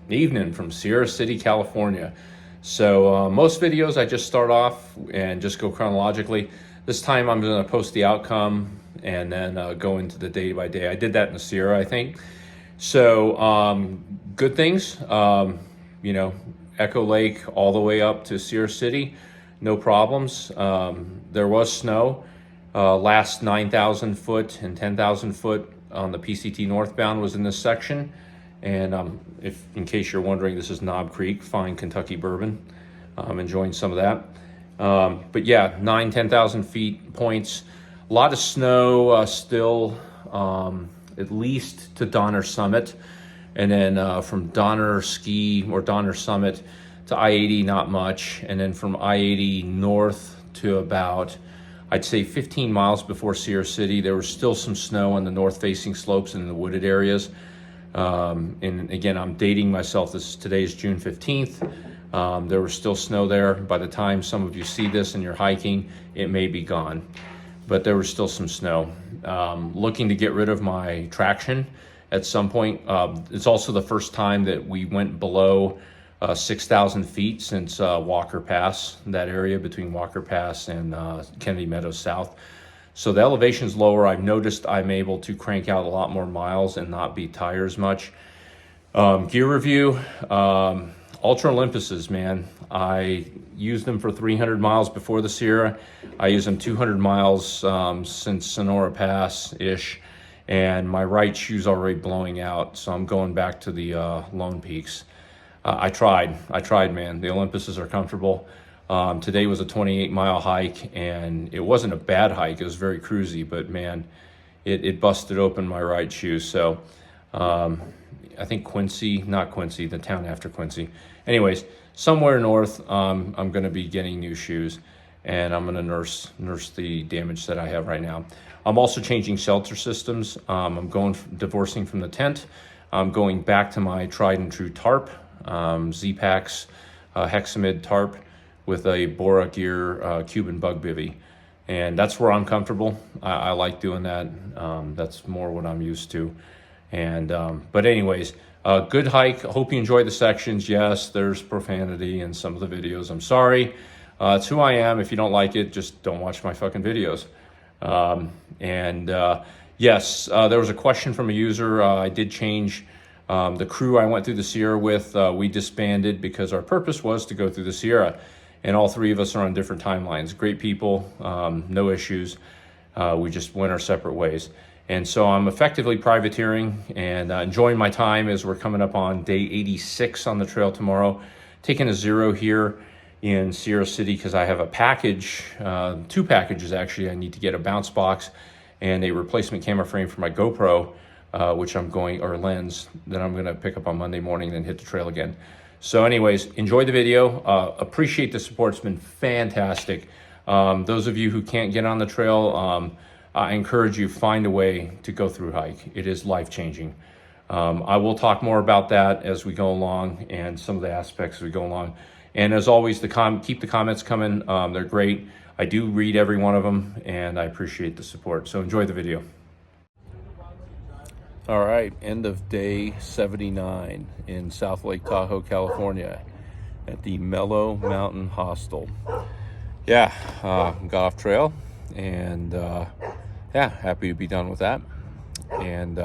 evening from Sierra City, California. So most videos I just start off and just go chronologically. This time I'm going to post the outcome and then go into the day by day. I did that in the Sierra, I think. So good things, Echo Lake all the way up to Sierra City, no problems. There was snow. Last 9,000 foot and 10,000 foot on the PCT northbound was in this section. And if, in case you're wondering, this is Knob Creek, fine Kentucky bourbon. I'm enjoying some of that. But yeah, 10,000 feet points. A lot of snow still, at least to Donner Summit. And then from Donner Ski or Donner Summit to I-80, not much. And then from I-80 north to about, I'd say 15 miles before Sierra City, there was still some snow on the north-facing slopes and in the wooded areas. And again, I'm dating myself. Today's June 15th. There was still snow there. By the time some of you see this and you're hiking, it may be gone. But there was still some snow. Looking to get rid of my traction at some point. It's also the first time that we went below 6,000 feet since Walker Pass, that area between Walker Pass and Kennedy Meadows South. So the elevation's lower. I've noticed I'm able to crank out a lot more miles and not beat tires much. Gear review, Ultra Olympuses, man. I used them for 300 miles before the Sierra. I use them 200 miles since Sonora Pass-ish, and my right shoe's already blowing out, so I'm going back to the Lone Peaks. I tried, man. The Olympuses are comfortable. Today was a 28-mile hike, and it wasn't a bad hike. It was very cruisy, but man, it busted open my right shoe. So I think not Quincy, the town after Quincy. Anyways, somewhere north, I'm going to be getting new shoes, and I'm going to nurse the damage that I have right now. I'm also changing shelter systems. I'm divorcing from the tent. I'm going back to my tried and true tarp, Z-Packs Hexamid tarp with a Bora Gear Cuban bug bivy. And that's where I'm comfortable. I like doing that. That's more what I'm used to. And but anyways, good hike. Hope you enjoy the sections. Yes, there's profanity in some of the videos. I'm sorry. It's who I am. If you don't like it, just don't watch my fucking videos. Yes, there was a question from a user. I did change the crew I went through the Sierra with. We disbanded because our purpose was to go through the Sierra. And all three of us are on different timelines. Great people, no issues. We just went our separate ways. And so I'm effectively privateering and enjoying my time as we're coming up on day 86 on the trail tomorrow. Taking a zero here in Sierra City because I have a package, 2 packages actually. I need to get a bounce box and a replacement camera frame for my GoPro, or lens, that I'm gonna pick up on Monday morning and then hit the trail again. So anyways, enjoy the video. Appreciate the support. It's been fantastic. Those of you who can't get on the trail, I encourage you, find a way to go through hike. It is life-changing. I will talk more about that as we go along and some of the aspects as we go along. And as always, keep the comments coming. They're great. I do read every one of them, and I appreciate the support. So enjoy the video. All right, end of day 79 in South Lake Tahoe, California at the Mellow Mountain Hostel. Yeah, got off trail and yeah, happy to be done with that. And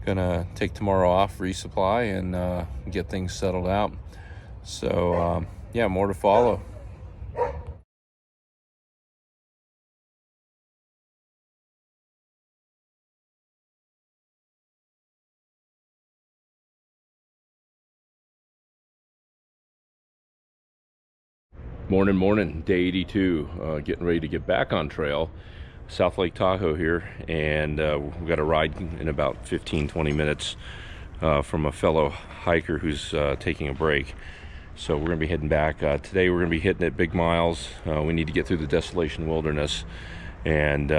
gonna take tomorrow off, resupply, and get things settled out. So yeah, more to follow. Morning, day 82, getting ready to get back on trail. South Lake Tahoe here, and we've got a ride in about 15-20 minutes from a fellow hiker who's taking a break. So we're gonna be heading back. Today we're gonna be hitting it big miles. We need to get through the Desolation Wilderness, and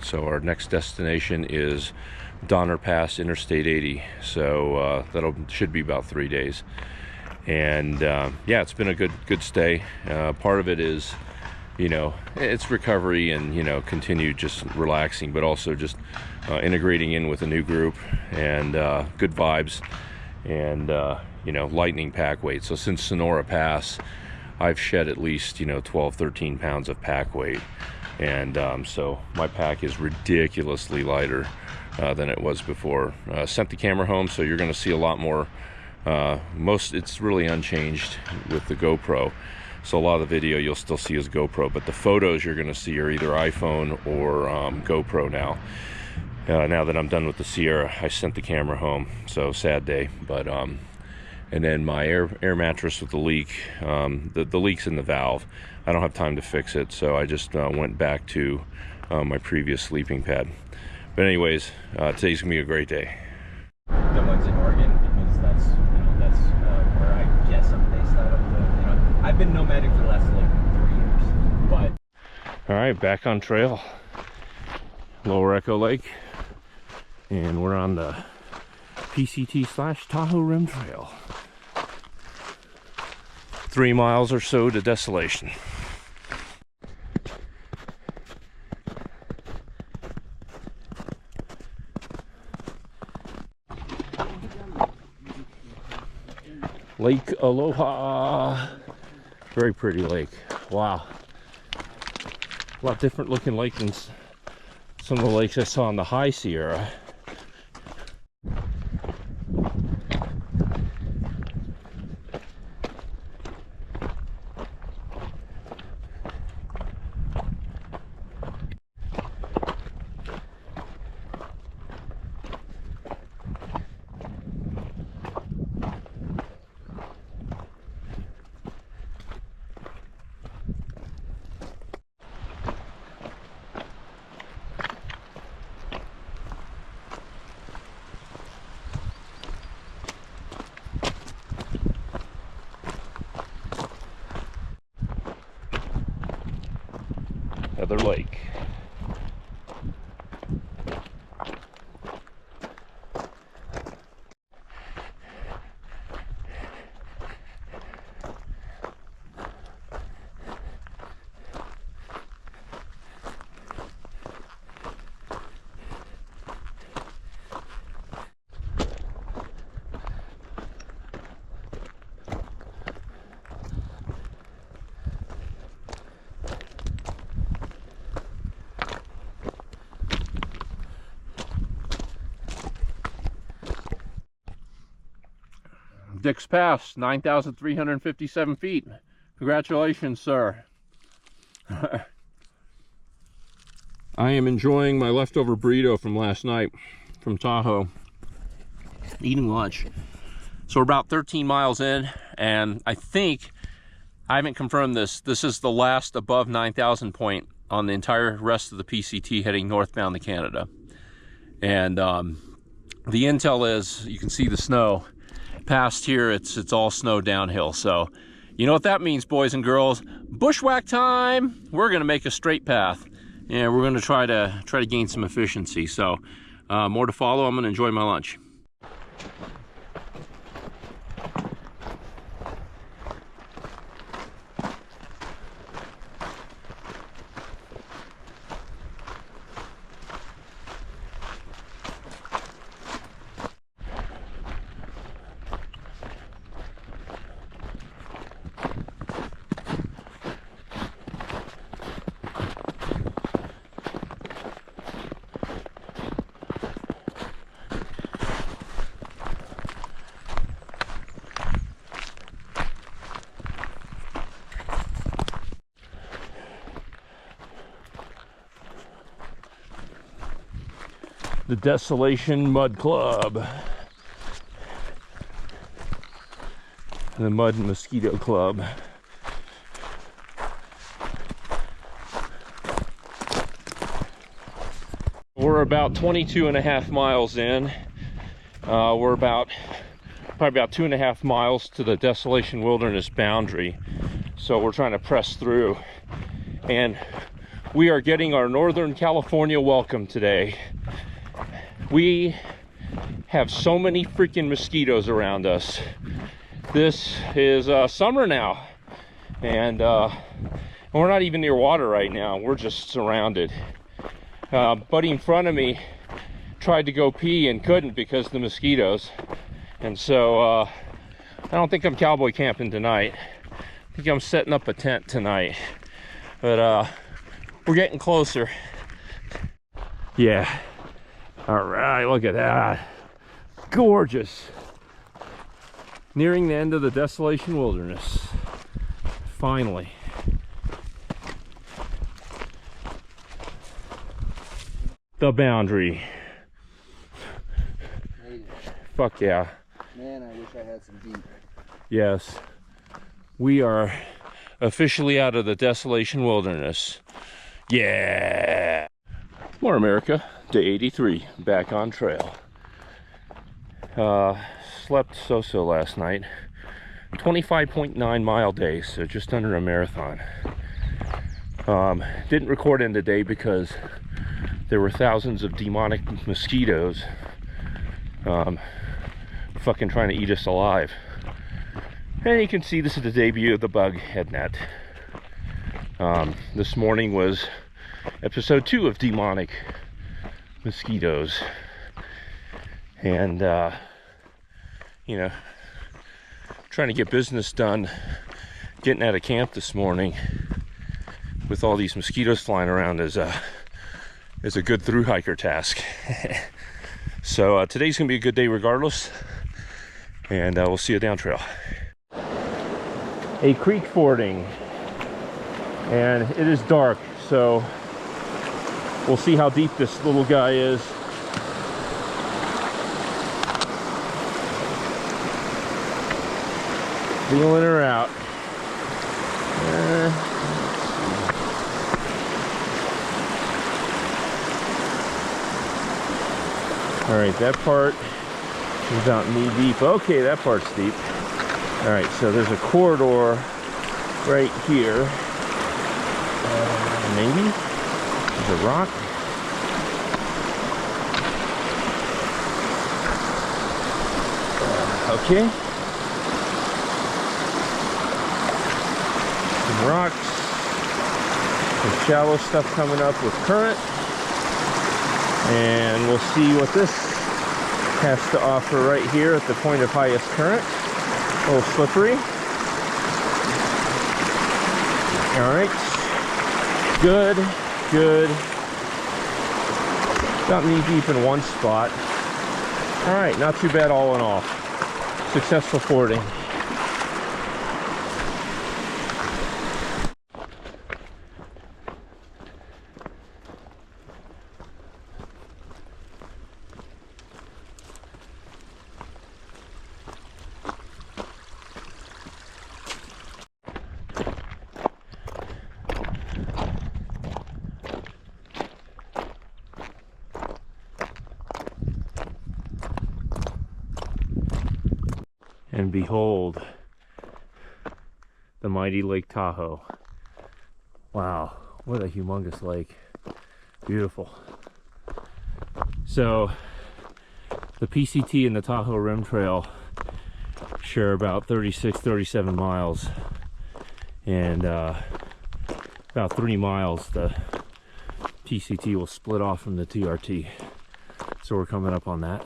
so our next destination is Donner Pass, Interstate 80. So should be about 3 days. And yeah, it's been a good stay. Part of it is, it's recovery and continue just relaxing, but also just integrating in with a new group and good vibes. and you know, lightning pack weight. So since Sonora Pass, I've shed at least, you know, 12-13 pounds of pack weight, and so my pack is ridiculously lighter than it was before. Sent the camera home, so you're going to see a lot more. It's really unchanged with the GoPro, so a lot of the video you'll still see is GoPro, but the photos you're going to see are either iPhone or GoPro now. Now that I'm done with the Sierra, I sent the camera home, so sad day. But and then my air mattress with the leak, the leak's in the valve. I don't have time to fix it, so I just went back to my previous sleeping pad. But anyways, today's gonna be a great day. The ones in Oregon, because that's, you know, that's where I guess I'm based out of. You know, I've been nomadic for the last like 3 years, but. All right, back on trail, Lower Echo Lake, and we're on the PCT/Tahoe Rim Trail. 3 miles or so to Desolation. Lake Aloha. Very pretty lake. Wow. A lot different looking lake than some of the lakes I saw in the High Sierra. Heather Lake. Dick's Pass, 9,357 feet. Congratulations, sir. I am enjoying my leftover burrito from last night from Tahoe. Eating lunch. So we're about 13 miles in, and I think, I haven't confirmed this, this is the last above 9,000 point on the entire rest of the PCT heading northbound to Canada. And the intel is, you can see the snow. Past here, it's all snow downhill. So you know what that means, boys and girls. Bushwhack time. We're gonna make a straight path, and we're gonna try to gain some efficiency. So more to follow. I'm gonna enjoy my lunch. The Desolation Mud Club. The Mud and Mosquito Club. We're about 22.5 miles in. We're probably about 2.5 miles to the Desolation Wilderness boundary. So we're trying to press through. And we are getting our Northern California welcome today. We have so many freaking mosquitoes around us. This is summer now, and we're not even near water right now. We're just surrounded. Buddy in front of me tried to go pee and couldn't because of the mosquitoes, And so I don't think I'm cowboy camping tonight. I think I'm setting up a tent tonight. But we're getting closer. Yeah. All right, look at that. Gorgeous. Nearing the end of the Desolation Wilderness. Finally. The boundary. Made it. Fuck yeah. Man, I wish I had some deep. Yes. We are officially out of the Desolation Wilderness. Yeah. More America, day 83, back on trail. Slept so-so last night. 25.9 mile day, so just under a marathon. Didn't record in today because there were thousands of demonic mosquitoes fucking trying to eat us alive. And you can see this is the debut of the bug head net. This morning was episode 2 of demonic mosquitoes. And you know, trying to get business done, getting out of camp this morning with all these mosquitoes flying around is a good through hiker task. So today's gonna be a good day regardless, and we'll see you down trail. A creek fording, and it is dark, so we'll see how deep this little guy is. Feeling her out. All right, that part is about knee deep. Okay, that part's deep. All right, so there's a corridor right here. Maybe there's a rock. Okay. Some rocks. Some shallow stuff coming up with current. And we'll see what this has to offer right here at the point of highest current. A little slippery. All right. Good, good. Got knee deep in one spot. All right, not too bad all in all. Successful fording. And behold, the mighty Lake Tahoe. Wow, what a humongous lake. Beautiful. So, the PCT and the Tahoe Rim Trail share about 36, 37 miles. And about 3 miles, the PCT will split off from the TRT. So we're coming up on that.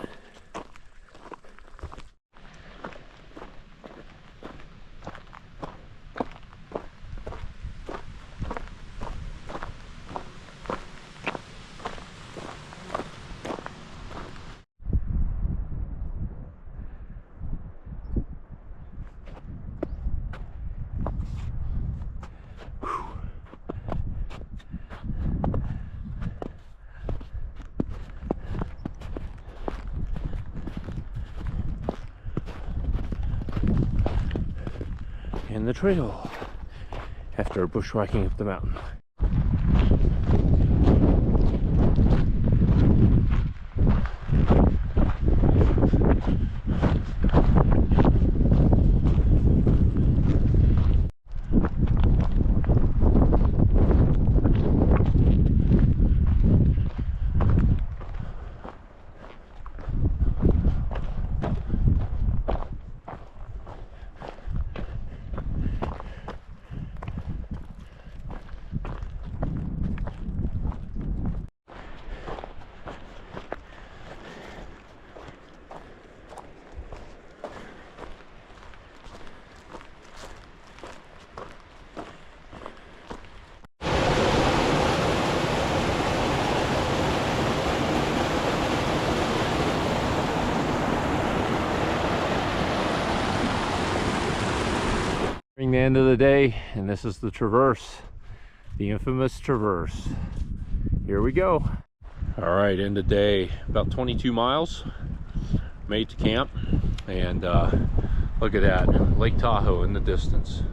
And the trail after bushwhacking up the mountain. The end of the day, and this is the Traverse, the infamous Traverse. Here we go. All right, end of day, about 22 miles, made to camp, and look at that, Lake Tahoe in the distance.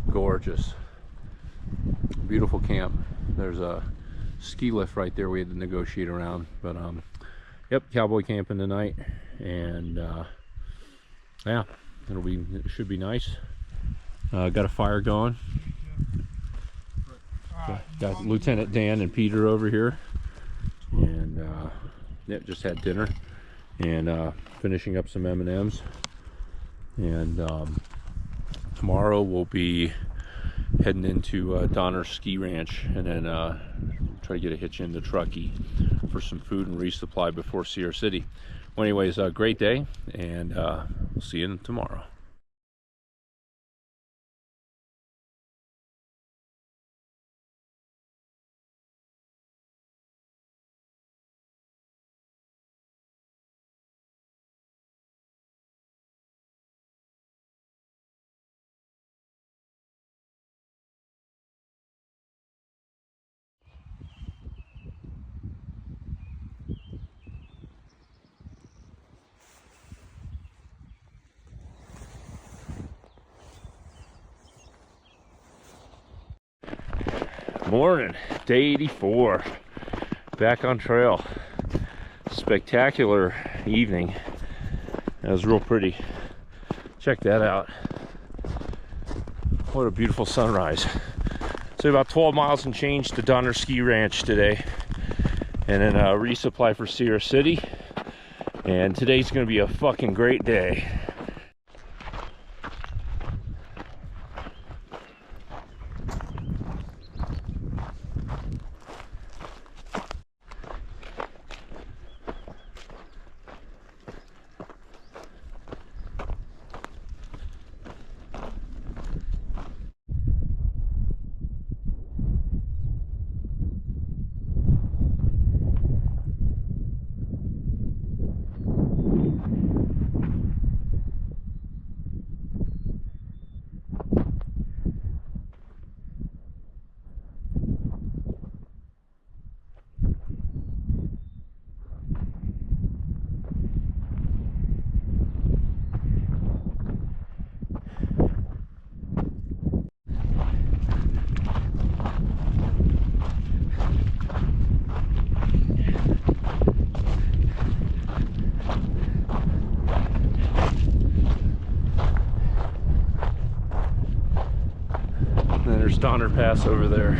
Gorgeous, beautiful camp. There's a ski lift right there we had to negotiate around, but yep, cowboy camping tonight, and yeah, it should be nice. Got a fire going. Got Lieutenant Dan and Peter over here, and yep, just had dinner and finishing up some M&Ms. And tomorrow we'll be heading into Donner Ski Ranch, and then try to get a hitch into Truckee for some food and resupply before Sierra City. Well, anyways, great day, and we'll see you tomorrow. Morning, day 84, back on trail. Spectacular evening. That was real pretty. Check that out. What a beautiful sunrise. So about 12 miles and change to Donner Ski Ranch today, and then resupply for Sierra City. And today's gonna be a fucking great day. There's Donner Pass over there.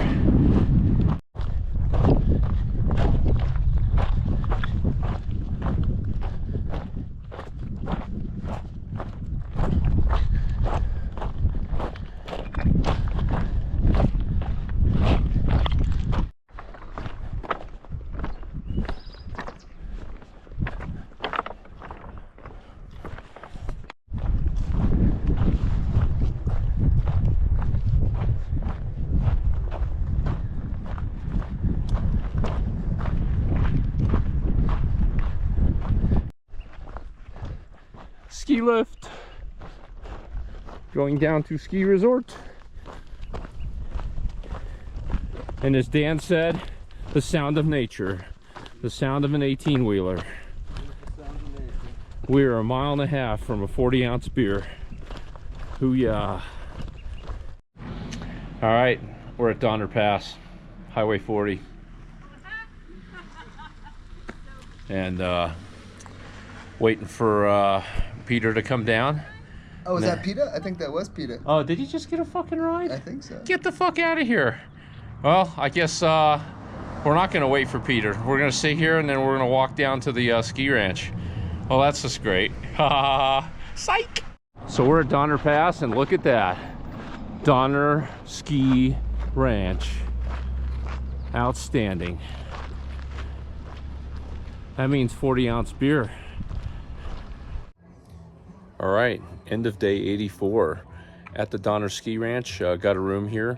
Ski lift going down to ski resort, and as Dan said, the sound of nature, the sound of an 18-wheeler. We're a mile and a half from a 40-ounce beer. Hoo-yah. All right, we're at Donner Pass, Highway 40, and waiting for Peter to come down. Oh, is that PETA? I think that was PETA. Oh, did he just get a fucking ride? I think so. Get the fuck out of here. Well, I guess we're not gonna wait for Peter. We're gonna stay here, and then we're gonna walk down to the ski ranch. Well, that's just great. Ha ha ha. Psych! So we're at Donner Pass, and look at that. Donner Ski Ranch. Outstanding. That means 40-ounce beer. All right, end of day 84 at the Donner Ski Ranch. Got a room here.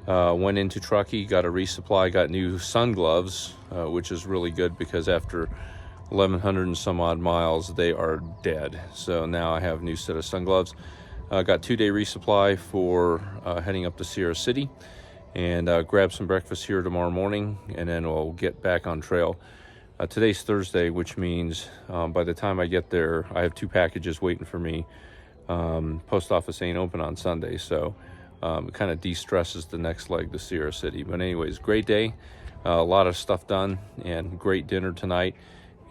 Went into Truckee, got a resupply, got new sun gloves, which is really good because after 1,100 and some odd miles, they are dead. So now I have a new set of sun gloves. Got 2-day resupply for heading up to Sierra City, and grab some breakfast here tomorrow morning, and then we'll get back on trail. Today's Thursday, which means by the time I get there, I have 2 packages waiting for me. Post office ain't open on Sunday, so it kind of de-stresses the next leg to Sierra City. But anyways, great day, a lot of stuff done, and great dinner tonight,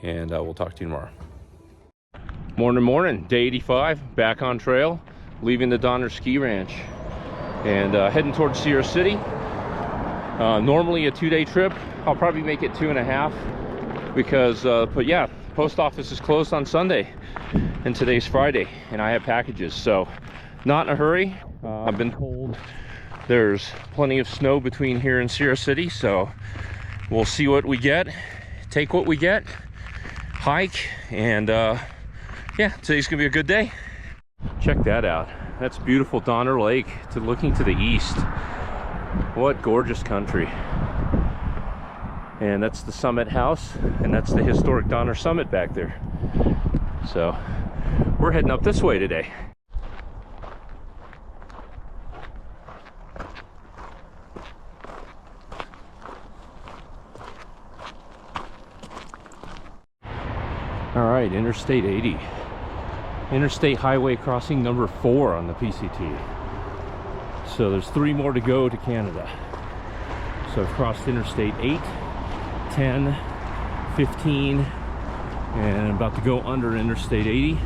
and we'll talk to you tomorrow. Morning, day 85, back on trail, leaving the Donner Ski Ranch, and heading towards Sierra City. Normally a 2-day trip. I'll probably make it 2.5. Because, but yeah, post office is closed on Sunday, and today's Friday, and I have packages, so not in a hurry. I've been told there's plenty of snow between here and Sierra City, so we'll see what we get, take what we get, hike, and yeah, today's gonna be a good day. Check that out. That's beautiful Donner Lake looking to the east. What gorgeous country. And that's the Summit House, and that's the historic Donner Summit back there. So we're heading up this way today. All right, Interstate 80. Interstate Highway crossing number 4 on the PCT. So there's 3 more to go to Canada. So I've crossed Interstate 8, 10, 15, and I'm about to go under Interstate 80,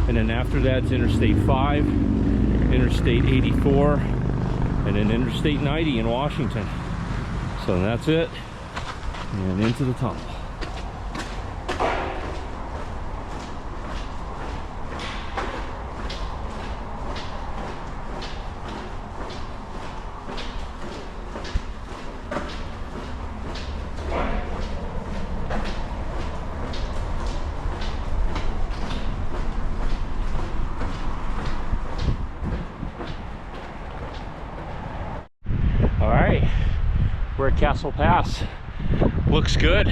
and then after that it's Interstate 5, Interstate 84, and then Interstate 90 in Washington. So that's it, and into the tunnel. All right, we're at Castle Pass. Looks good.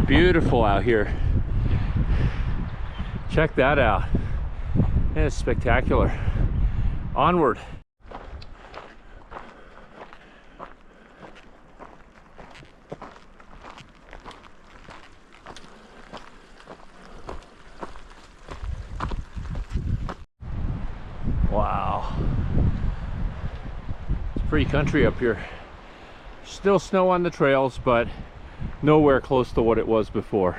Beautiful out here. Check that out. It's spectacular. Onward. Wow. Pretty country up here. Still snow on the trails, but nowhere close to what it was before.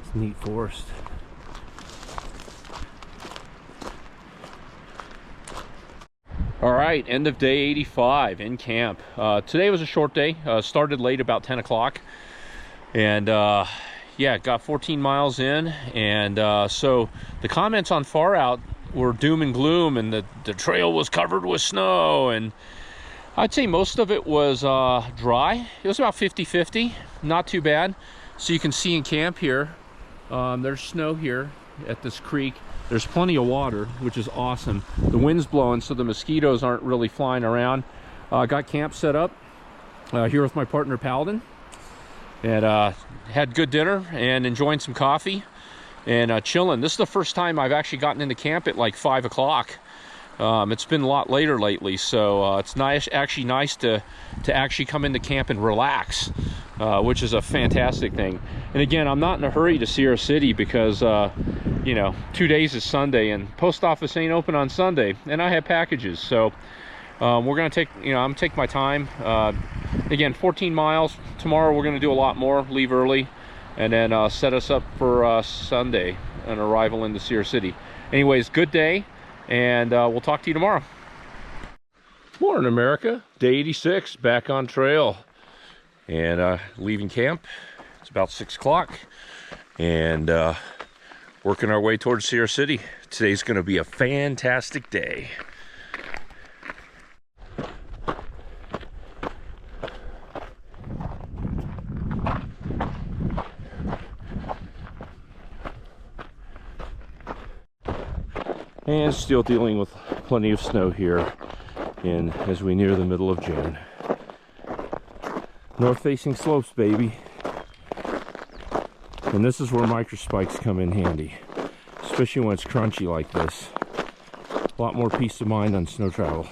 It's neat forest. All right, end of day 85 in camp. Today was a short day. Started late, about 10 o'clock. And yeah, got 14 miles in. And so the comments on Far Out were doom and gloom, and the trail was covered with snow. And I'd say most of it was dry. It was about 50-50, not too bad. So you can see in camp here, there's snow here at this creek. There's plenty of water, which is awesome. The wind's blowing, so the mosquitoes aren't really flying around. Got camp set up here with my partner Paladin, and had good dinner and enjoying some coffee and chilling. This is the first time I've actually gotten into camp at like 5 o'clock. It's been a lot later lately, so it's actually nice to actually come into camp and relax, which is a fantastic thing. And again, I'm not in a hurry to Sierra City because you know, 2 days is Sunday, and post office ain't open on Sunday, and I have packages. So we're gonna take, you know, I'm gonna take my time. Again, 14 miles. Tomorrow we're gonna do a lot more, leave early, and then set us up for Sunday, an arrival into Sierra City. Anyways, good day, and we'll talk to you tomorrow. Morning, America. Day 86, back on trail, and leaving camp. It's about 6 o'clock, and working our way towards Sierra City. Today's gonna be a fantastic day. And still dealing with plenty of snow here as we near the middle of June. North-facing slopes, baby. And this is where microspikes come in handy, especially when it's crunchy like this. A lot more peace of mind on snow travel.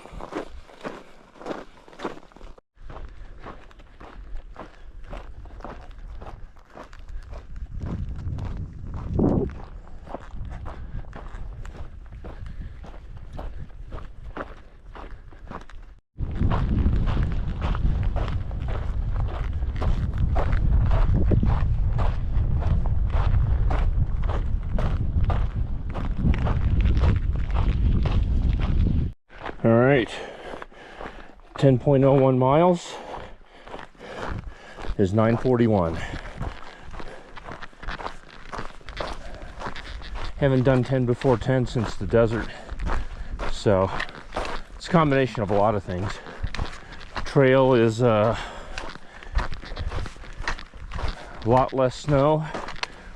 All right, 10.01 miles is 9:41. Haven't done 10 before 10 since the desert, so it's a combination of a lot of things. Trail is a lot less snow,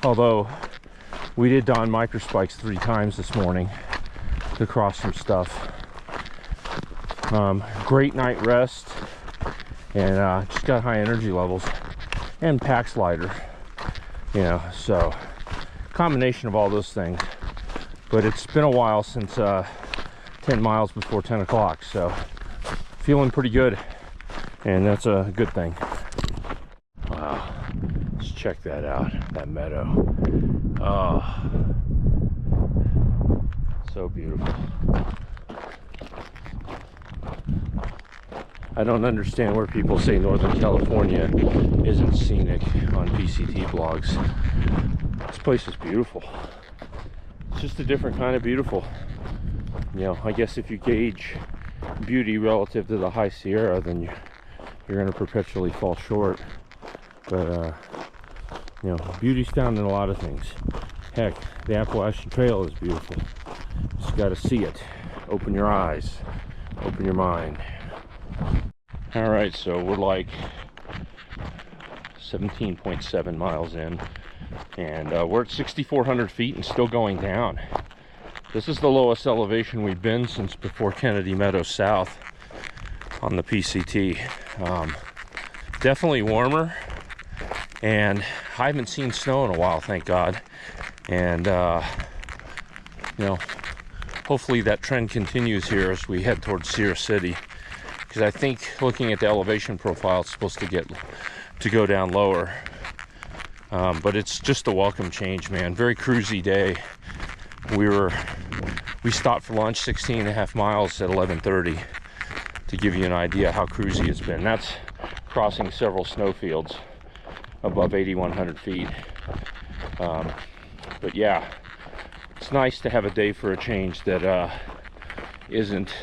although we did don microspikes 3 times this morning to cross some stuff. Great night rest, and just got high energy levels, and pack's lighter, you know, so combination of all those things. But it's been a while since 10 miles before 10 o'clock, so feeling pretty good, and that's a good thing. Wow, let's check that out, that meadow. Oh, so beautiful. I don't understand where people say Northern California isn't scenic on PCT blogs. This place is beautiful. It's just a different kind of beautiful. You know, I guess if you gauge beauty relative to the High Sierra, then you're going to perpetually fall short. But, you know, beauty's found in a lot of things. Heck, the Appalachian Trail is beautiful. Just got to see it. Open your eyes. Open your mind. All right, so we're like 17.7 miles in, and we're at 6,400 feet and still going down. This is the lowest elevation we've been since before Kennedy Meadows South on the PCT. Definitely warmer, and I haven't seen snow in a while, thank God. And you know, hopefully that trend continues here as we head towards Sierra City. Because I think looking at the elevation profile, it's supposed to go down lower. But it's just a welcome change, man. Very cruisy day. We stopped for lunch 16.5 miles at 11:30 to give you an idea how cruisy it's been. That's crossing several snowfields above 8,100 feet. But yeah, it's nice to have a day for a change that isn't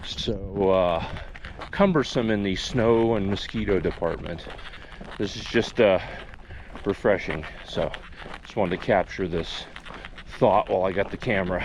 so cumbersome in the snow and mosquito department. This is just refreshing. So just wanted to capture this thought while I got the camera.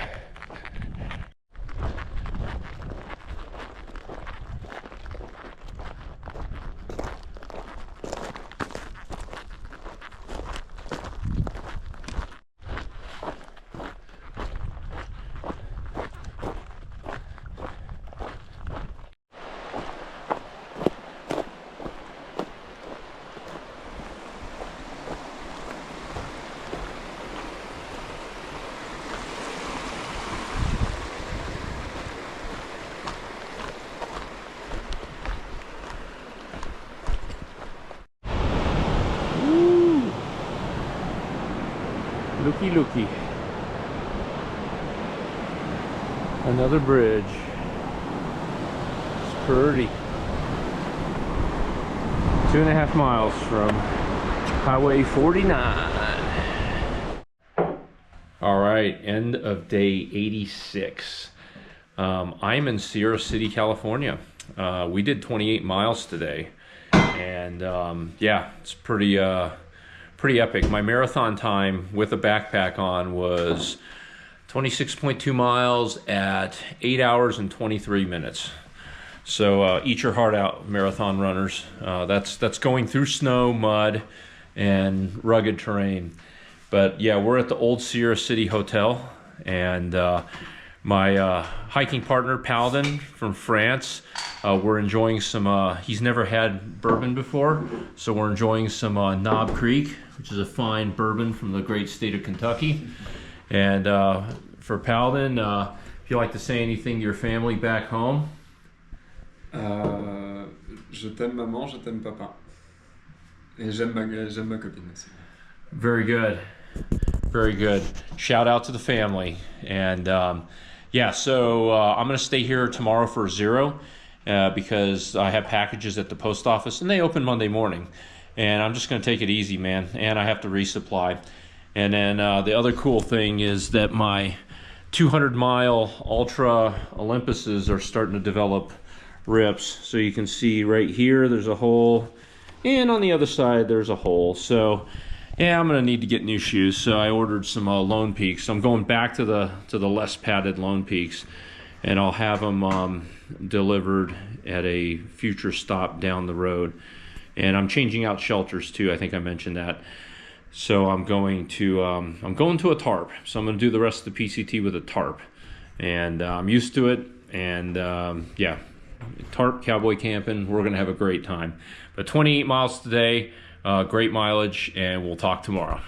Looky. Another bridge. It's pretty. 2.5 miles from Highway 49. All right, end of day 86. I'm in Sierra City, California. We did 28 miles today, and yeah, it's pretty epic. My marathon time with a backpack on was 26.2 miles at 8 hours and 23 minutes. So eat your heart out, marathon runners. That's going through snow, mud, and rugged terrain. But yeah, we're at the Old Sierra City Hotel, and my hiking partner Paladin from France. We're enjoying some, he's never had bourbon before, so we're enjoying some Knob Creek, which is a fine bourbon from the great state of Kentucky. And for Paladin, if you'd like to say anything to your family back home. Je t'aime maman, je t'aime papa. Et j'aime ma copine aussi. Very good. Very good. Shout out to the family. And yeah, so I'm going to stay here tomorrow for 0 because I have packages at the post office and they open Monday morning. And I'm just going to take it easy, man. And I have to resupply. And then the other cool thing is that my 200-mile Ultra Olympuses are starting to develop rips. So you can see right here, there's a hole. And on the other side, there's a hole. So yeah, I'm gonna need to get new shoes. So I ordered some Lone Peaks. So I'm going back to the less padded Lone Peaks, and I'll have them delivered at a future stop down the road. And I'm changing out shelters too. I think I mentioned that. So I'm going to a tarp. So I'm gonna do the rest of the PCT with a tarp, and I'm used to it. And yeah, tarp cowboy camping. We're gonna have a great time. But 28 miles today. Great mileage, and we'll talk tomorrow.